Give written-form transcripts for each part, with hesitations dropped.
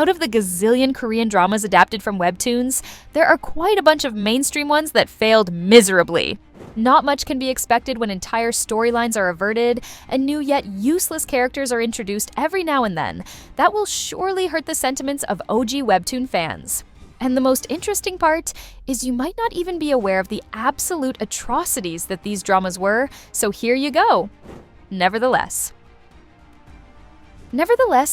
Out of the gazillion Korean dramas adapted from Webtoons, there are quite a bunch of mainstream ones that failed miserably. Not much can be expected when entire storylines are averted and new yet useless characters are introduced every now and then. That will surely hurt the sentiments of OG Webtoon fans. And the most interesting part is you might not even be aware of the absolute atrocities that these dramas were, so here you go. Nevertheless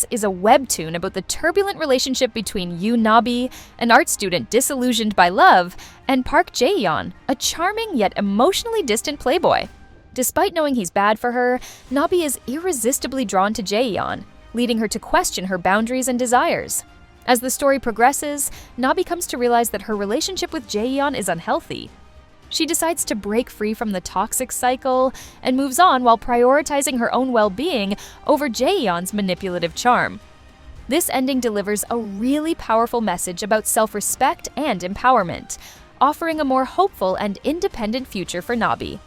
is a webtoon about the turbulent relationship between Yoo Nabi, an art student disillusioned by love, and Park Jae-yeon, a charming yet emotionally distant playboy. Despite knowing he's bad for her, Nabi is irresistibly drawn to Jae-yeon, leading her to question her boundaries and desires. As the story progresses, Nabi comes to realize that her relationship with Jae-yeon is unhealthy. She decides to break free from the toxic cycle and moves on while prioritizing her own well-being over Jae-yeon's manipulative charm. This ending delivers a really powerful message about self-respect and empowerment, offering a more hopeful and independent future for Nabi.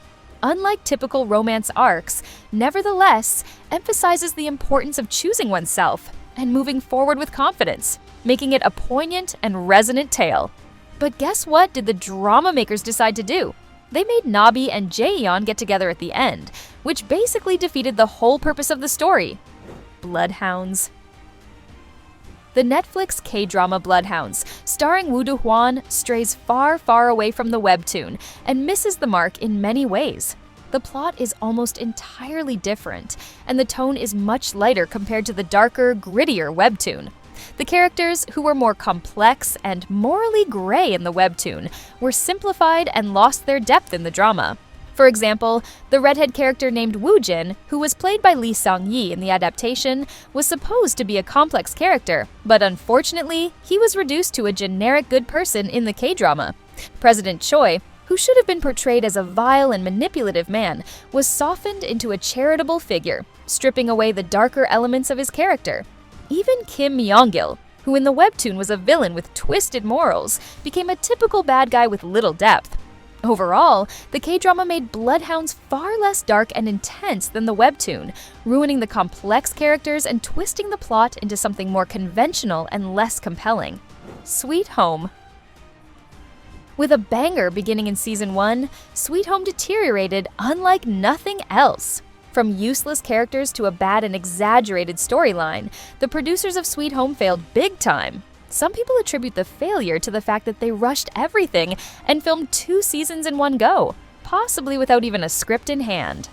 Unlike typical romance arcs, nevertheless, emphasizes the importance of choosing oneself and moving forward with confidence, making it a poignant and resonant tale. But guess what did the drama makers decide to do? They made Nabi and Jae-yeon get together at the end, which basically defeated the whole purpose of the story. Bloodhounds. The Netflix K-drama Bloodhounds, starring Woo Do-hwan, strays far, far away from the webtoon and misses the mark in many ways. The plot is almost entirely different, and the tone is much lighter compared to the darker, grittier webtoon. The characters, who were more complex and morally gray in the webtoon, were simplified and lost their depth in the drama. For example, the redhead character named Woo-jin, who was played by Lee Sang-yi in the adaptation, was supposed to be a complex character, but unfortunately, he was reduced to a generic good person in the K-drama. President Choi, who should have been portrayed as a vile and manipulative man, was softened into a charitable figure, stripping away the darker elements of his character. Even Kim Myong-gil, who in the webtoon was a villain with twisted morals, became a typical bad guy with little depth. Overall, the K-drama made Bloodhounds far less dark and intense than the webtoon, ruining the complex characters and twisting the plot into something more conventional and less compelling. Sweet Home. With a banger beginning in Season 1, Sweet Home deteriorated unlike nothing else. From useless characters to a bad and exaggerated storyline, the producers of Sweet Home failed big time. Some people attribute the failure to the fact that they rushed everything and filmed 2 seasons in one go, possibly without even a script in hand.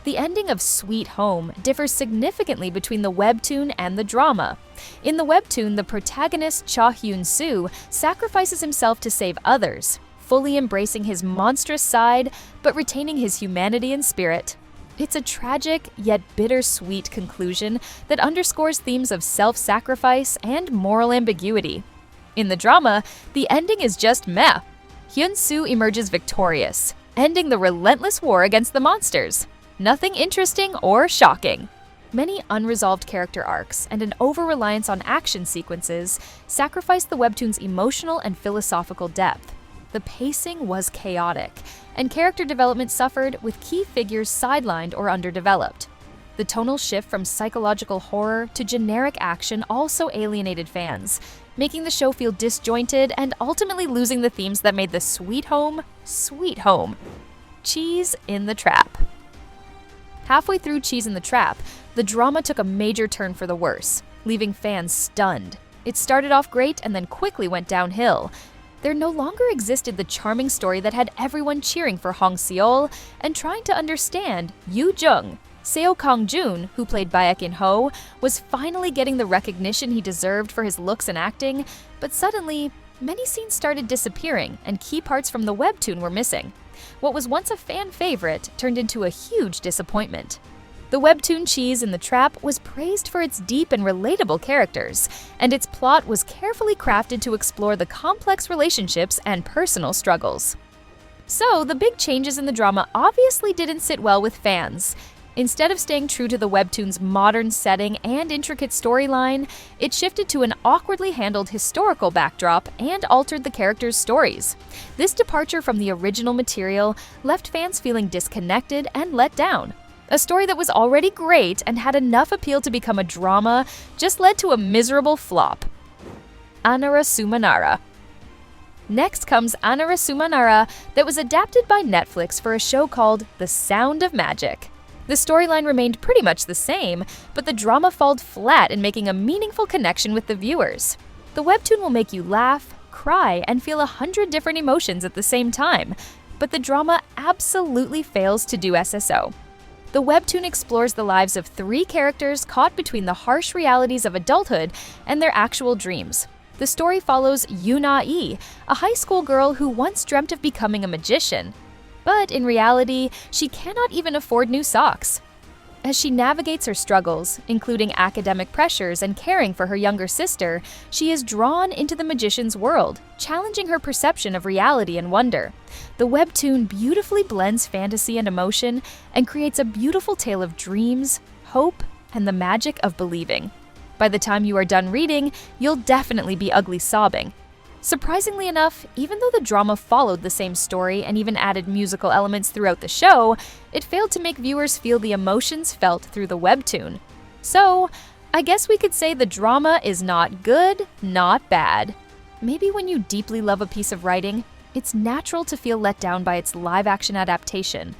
The ending of Sweet Home differs significantly between the webtoon and the drama. In the webtoon, the protagonist Cha Hyun-soo sacrifices himself to save others, fully embracing his monstrous side but retaining his humanity and spirit. It's a tragic yet bittersweet conclusion that underscores themes of self-sacrifice and moral ambiguity. In the drama, the ending is just meh. Hyun-soo emerges victorious, ending the relentless war against the monsters. Nothing interesting or shocking. Many unresolved character arcs and an over-reliance on action sequences sacrifice the webtoon's emotional and philosophical depth. The pacing was chaotic, and character development suffered with key figures sidelined or underdeveloped. The tonal shift from psychological horror to generic action also alienated fans, making the show feel disjointed and ultimately losing the themes that made the Sweet Home, Sweet Home. Cheese in the Trap. Halfway through Cheese in the Trap, the drama took a major turn for the worse, leaving fans stunned. It started off great and then quickly went downhill. There no longer existed the charming story that had everyone cheering for Hong Seol and trying to understand Yoo Jung. Seo Kang-joon, who played Baek In-ho, was finally getting the recognition he deserved for his looks and acting, but suddenly, many scenes started disappearing and key parts from the webtoon were missing. What was once a fan favorite turned into a huge disappointment. The webtoon Cheese in the Trap was praised for its deep and relatable characters, and its plot was carefully crafted to explore the complex relationships and personal struggles. So, the big changes in the drama obviously didn't sit well with fans. Instead of staying true to the webtoon's modern setting and intricate storyline, it shifted to an awkwardly handled historical backdrop and altered the characters' stories. This departure from the original material left fans feeling disconnected and let down. A story that was already great and had enough appeal to become a drama just led to a miserable flop. Anara Sumanara. Next comes Anara Sumanara that was adapted by Netflix for a show called The Sound of Magic. The storyline remained pretty much the same, but the drama fell flat in making a meaningful connection with the viewers. The webtoon will make you laugh, cry, and feel 100 different emotions at the same time, but the drama absolutely fails to do SSO. The webtoon explores the lives of 3 characters caught between the harsh realities of adulthood and their actual dreams. The story follows Yuna-e, a high school girl who once dreamt of becoming a magician. But in reality, she cannot even afford new socks. As she navigates her struggles, including academic pressures and caring for her younger sister, she is drawn into the magician's world, challenging her perception of reality and wonder. The webtoon beautifully blends fantasy and emotion and creates a beautiful tale of dreams, hope, and the magic of believing. By the time you are done reading, you'll definitely be ugly sobbing. Surprisingly enough, even though the drama followed the same story and even added musical elements throughout the show, it failed to make viewers feel the emotions felt through the webtoon. So, I guess we could say the drama is not good, not bad. Maybe when you deeply love a piece of writing, it's natural to feel let down by its live-action adaptation.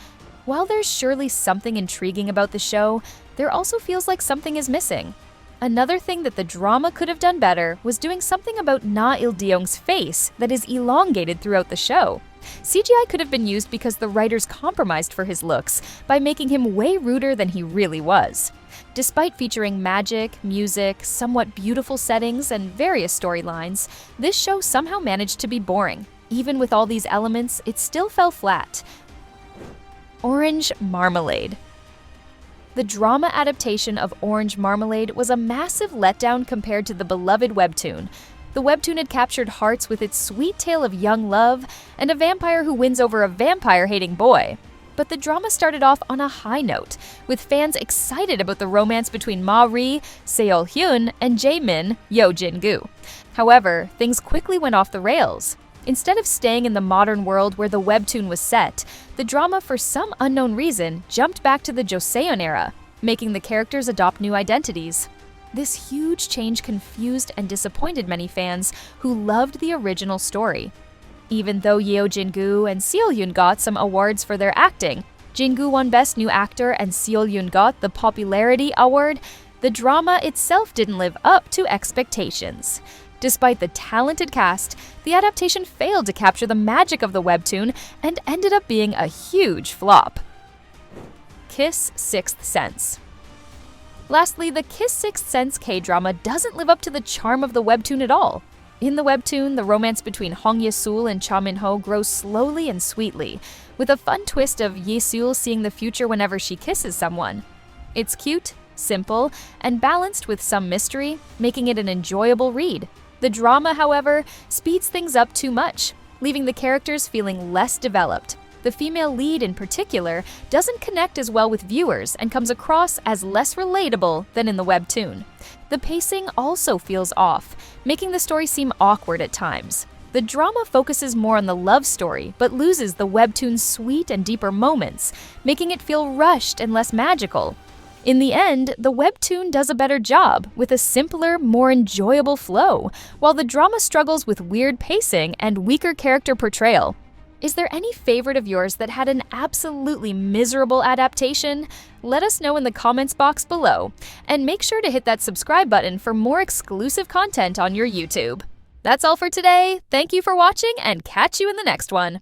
While there's surely something intriguing about the show, there also feels like something is missing. Another thing that the drama could have done better was doing something about Na Il-deong's face that is elongated throughout the show. CGI could have been used because the writers compromised for his looks by making him way ruder than he really was. Despite featuring magic, music, somewhat beautiful settings, and various storylines, this show somehow managed to be boring. Even with all these elements, it still fell flat. Orange Marmalade. The drama adaptation of Orange Marmalade was a massive letdown compared to the beloved webtoon. The webtoon had captured hearts with its sweet tale of young love and a vampire who wins over a vampire-hating boy. But the drama started off on a high note, with fans excited about the romance between Ma-ri, Seol-hyun, and Jae-min, Yo-jin-gu. However, things quickly went off the rails. Instead of staying in the modern world where the webtoon was set, the drama, for some unknown reason, jumped back to the Joseon era, making the characters adopt new identities. This huge change confused and disappointed many fans who loved the original story. Even though Yeo Jin-gu and Seol-hyun got some awards for their acting, Jin-gu won Best New Actor and Seol-hyun got the Popularity Award, the drama itself didn't live up to expectations. Despite the talented cast, the adaptation failed to capture the magic of the webtoon and ended up being a huge flop. Kiss Sixth Sense. Lastly, the Kiss Sixth Sense K-drama doesn't live up to the charm of the webtoon at all. In the webtoon, the romance between Hong Ye-sul and Cha Min-ho grows slowly and sweetly, with a fun twist of Ye-sul seeing the future whenever she kisses someone. It's cute, simple, and balanced with some mystery, making it an enjoyable read. The drama, however, speeds things up too much, leaving the characters feeling less developed. The female lead, in particular, doesn't connect as well with viewers and comes across as less relatable than in the webtoon. The pacing also feels off, making the story seem awkward at times. The drama focuses more on the love story, but loses the webtoon's sweet and deeper moments, making it feel rushed and less magical. In the end, the webtoon does a better job, with a simpler, more enjoyable flow, while the drama struggles with weird pacing and weaker character portrayal. Is there any favorite of yours that had an absolutely miserable adaptation? Let us know in the comments box below, and make sure to hit that subscribe button for more exclusive content on your YouTube. That's all for today. Thank you for watching, and catch you in the next one.